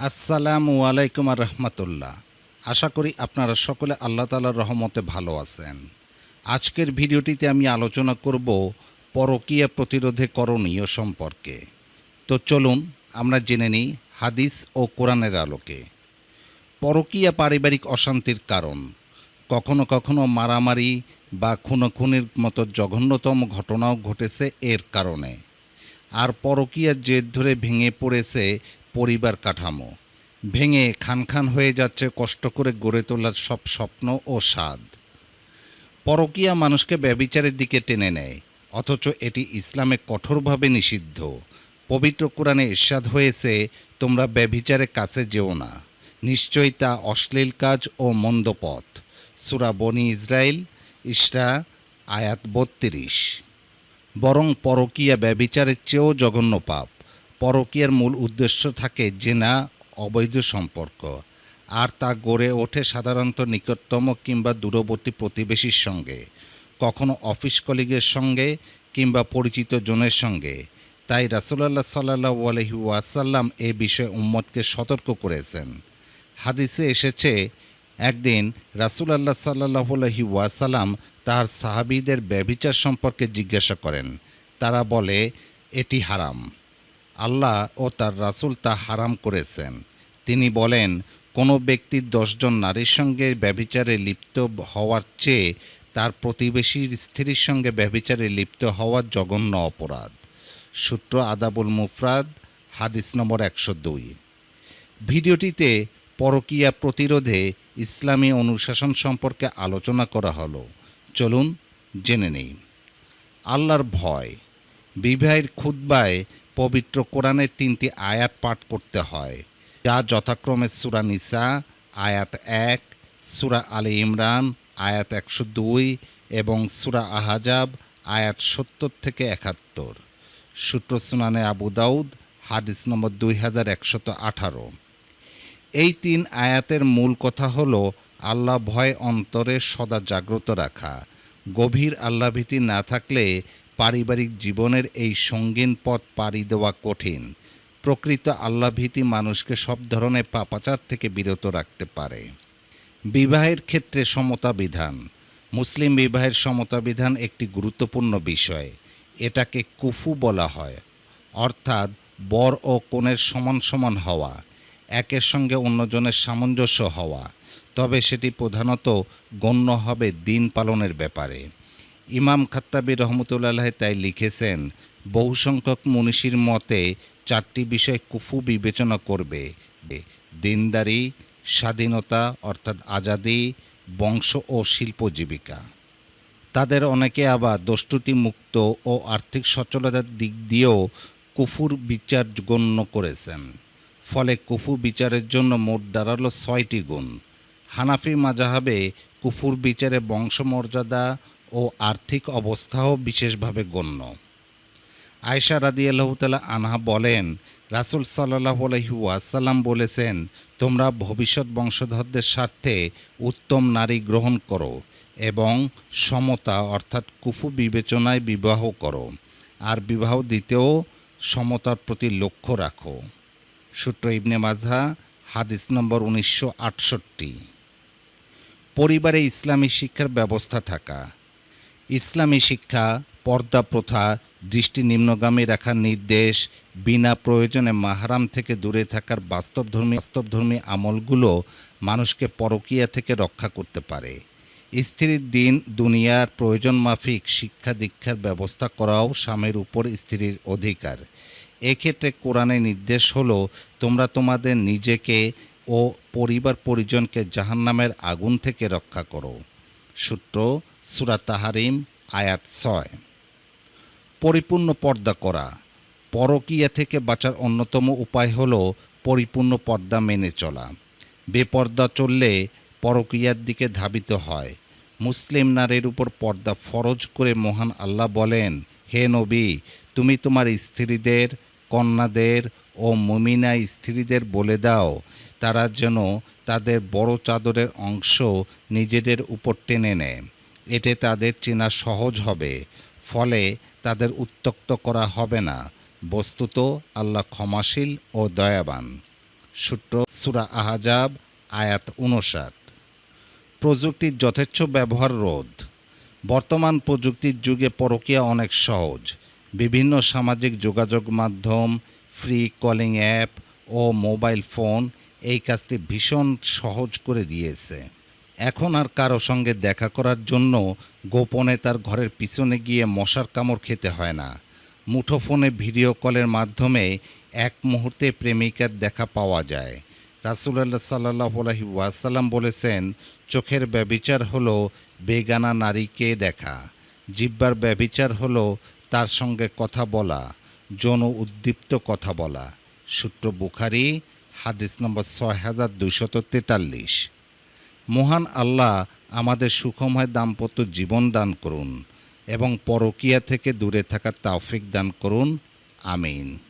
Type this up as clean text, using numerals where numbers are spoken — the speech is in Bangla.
আসসালামু আলাইকুম রহমতুল্লাহ। আশা করি আপনারা সকলে আল্লাহ তাআলার রহমতে ভালো আছেন। আজকের ভিডিওটিতে আমি আলোচনা করব পরকীয়া প্রতিরোধে করণীয় সম্পর্কে। তো চলুন আমরা জেনে নিই হাদিস ও কোরআনের আলোকে। পরকীয়া পারিবারিক অশান্তির কারণ। কখনো কখনো মারামারি বা খুনোখুনির মতো জঘন্যতম ঘটনাও ঘটেছে এর কারণে। আর পরকীয়ার জের ধরে ভেঙে পড়েছে পরিবার কাঠামো, ভেঙে খান খান হয়ে যাচ্ছে কষ্ট করে গড়ে তোলার সব স্বপ্ন ও স্বাদ। পরকীয়া মানুষকে ব্যভিচারের দিকে টেনে নেয়, অথচ এটি ইসলামে কঠোরভাবে নিষিদ্ধ। পবিত্র কোরআনে ইরশাদ হয়েছে, তোমরা ব্যভিচারের কাছে যেও না, নিশ্চয়ই তা অশ্লীল কাজ ও মন্দ পথ। সূরা বনী ইসরাইল ইসরা আয়াত ৩২। বরং পরকীয়া ব্যভিচারের চেয়েও জঘন্য পাপ। পরকীয়ার মূল উদ্দেশ্য থাকে জেনা, অবৈধ সম্পর্ক, আর তা গড়ে ওঠে সাধারণত নিকটতম কিংবা দূরবর্তী প্রতিবেশীর সঙ্গে, কখনো অফিস কলিগের সঙ্গে কিংবা পরিচিত জনের সঙ্গে। তাই রাসূলুল্লাহ সাল্লাল্লাহু আলাইহি ওয়াসাল্লাম এ বিষয়ে উম্মতকে সতর্ক করেছেন। হাদিসে এসেছে, একদিন রাসূলুল্লাহ সাল্লাল্লাহু আলাইহি ওয়াসাল্লাম তার সাহাবীদের ব্যভিচার সম্পর্কে জিজ্ঞাসা করেন। তারা বলে, এটি হারাম। আল্লাহ ও তার রাসূল তা হারাম করেছেন। তিনি বলেন, কোনো ব্যক্তির ১০ জন নারীর সঙ্গে ব্যভিচারে লিপ্ত হওয়ার চেয়ে তার প্রতিবেশীর স্ত্রীর সঙ্গে ব্যভিচারে লিপ্ত হওয়ার জঘন্য অপরাধ। সূত্র আদাবুল মুফরাদ, হাদিস নম্বর ১০২। ভিডিওটিতে পরকীয়া প্রতিরোধে ইসলামী অনুশাসন সম্পর্কে আলোচনা করা হলো। চলুন জেনে নেই। আল্লাহর ভয়। বিবাহের খুতবায় পবিত্র কোরআনের ৩টি আয়াত পাঠ করতে হয়, যা যথাক্রমে সূরা নিসা আয়াত ১, সূরা আলে ইমরান আয়াত ১০২ এবং সূরা আহজাব আয়াত ৭০ থেকে ৭১। সূত্র সুনানে আবু দাউদ, হাদিস নম্বর 2118। এই ৩ আয়াতের মূল কথা হলো আল্লাহ ভয় অন্তরে সদা জাগ্রত রাখা। গভীর আল্লাহভীতি না থাকলে পারিবারিক জীবনের এই সঙ্গীন পথ পাড়ি দেওয়া কঠিন। প্রকৃত আল্লাহভীতি মানুষকে সব ধরনের পাপাচার থেকে বিরত রাখতে পারে। বিবাহের ক্ষেত্রে সমতা বিধান। মুসলিম বিবাহের সমতা বিধান একটি গুরুত্বপূর্ণ বিষয়। এটাকে কুফু বলা হয়, অর্থাৎ বর ও কনের সমান সমান হওয়া, একের সঙ্গে অন্যজনের সামঞ্জস্য হওয়া। তবে সেটি প্রধানত গণ্য হবে দিন পালনের ব্যাপারে। ইমাম খাত্তাবী রহমতুল্লাহ তাই লিখেছেন, বহুসংখ্যক মনীষীর মতে 4টি বিষয় কুফু বিবেচনা করবে: দিনদারি, স্বাধীনতা অর্থাৎ আজাদি, বংশ ও শিল্প জীবিকা। তাদের অনেকে আবার দস্তুতি মুক্ত ও আর্থিক সচ্ছলতার দিক দিয়েও কুফুর বিচার গণ্য করেছেন। ফলে কুফু বিচারের জন্য মোট দাঁড়ালো 6টি গুণ। হানাফি মাযহাবে কুফুর বিচারে বংশমর্যাদা ও আর্থিক অবস্থাও বিশেষভাবে গণ্য। আয়েশা রাদিয়াল্লাহু তাআলা আনহা বলেন, রাসূল সাল্লাল্লাহু আলাইহি ওয়াসাল্লাম বলেছেন, তোমরা ভবিষ্যৎ বংশধরদের স্বার্থে উত্তম নারী গ্রহণ করো এবং সমতা অর্থাৎ কুফু বিবেচনায় বিবাহ করো, আর বিবাহ দিতেও সমতার প্রতি লক্ষ্য রাখো। সূত্র ইবনে মাজাহ, হাদিস নম্বর 1968। পরিবারে ইসলামী শিক্ষার ব্যবস্থা থাকা। ইসলামী শিক্ষা, পর্দা প্রথা, দৃষ্টি নিম্নগামী রাখার নির্দেশ, বিনা প্রয়োজনে মাহরাম থেকে দূরে থাকার বাস্তবধর্মী আমলগুলো মানুষকে পরকীয়া থেকে রক্ষা করতে পারে। স্ত্রীর দিন দুনিয়ার প্রয়োজন মাফিক শিক্ষা দীক্ষার ব্যবস্থা করাও স্বামীর উপর স্ত্রীর অধিকার। এক্ষেত্রে কোরআনে নির্দেশ হলো, তোমরা তোমাদের নিজেকে ও পরিবার পরিজনকে জাহান্নামের আগুন থেকে রক্ষা করো। সূত্র সূরা তাহরিম আয়াত 6। পরিপূর্ণ পর্দা করা। পরকীয়া থেকে বাঁচার অন্যতম উপায় হলো পরিপূর্ণ পর্দা মেনে চলা। বেপর্দা চললে পরকীয়ার দিকে ধাবিত হয়। মুসলিম নারীর উপর পর্দা ফরজ করে মহান আল্লাহ বলেন, হে নবী, তুমি তোমার স্ত্রীদের, কন্যাদের ও মুমিনা স্ত্রীদের বলে দাও, তারা যেন তাদের বড় চাদরের অংশ নিজেদের উপর টেনে নেয়। এতে তাদের চেনা সহজ হবে, ফলে তাদের উত্ত্যক্ত করা হবে না। বস্তুত আল্লাহ ক্ষমাশীল ও দয়াবান। সূরা আহজাব আয়াত 59। প্রযুক্তির যথেচ্ছ ব্যবহার রোধ। বর্তমান প্রযুক্তির যুগে পরকীয়া অনেক সহজ। বিভিন্ন সামাজিক যোগাযোগ মাধ্যম, ফ্রি কলিং অ্যাপ ও মোবাইল ফোন এই কাজটি ভীষণ সহজ করে দিয়েছে। এখন আর কারো সঙ্গে দেখা করার জন্য গোপনে তার ঘরের পিছনে গিয়ে মশার কামড় খেতে হয় না। মুঠোফোনে ভিডিও কলের মাধ্যমে এক মুহূর্তে প্রেমিকার দেখা পাওয়া যায়। রাসূলুল্লাহ সাল্লাল্লাহু আলাইহি ওয়াসাল্লাম বলেছেন, চোখের ব্যভিচার হলো বেগানা নারীকে দেখা, জিহ্বার ব্যভিচার হলো তার সঙ্গে কথা বলা, যৌন উদ্দীপ্ত কথা বলা। সূত্র বুখারী, হাদিস নম্বর 6243। মহান আল্লাহ আমাদের সুখময় দাম্পত্য জীবন দান করুন এবং পরকীয়া থেকে দূরে থাকার তৌফিক দান করুন। আমিন।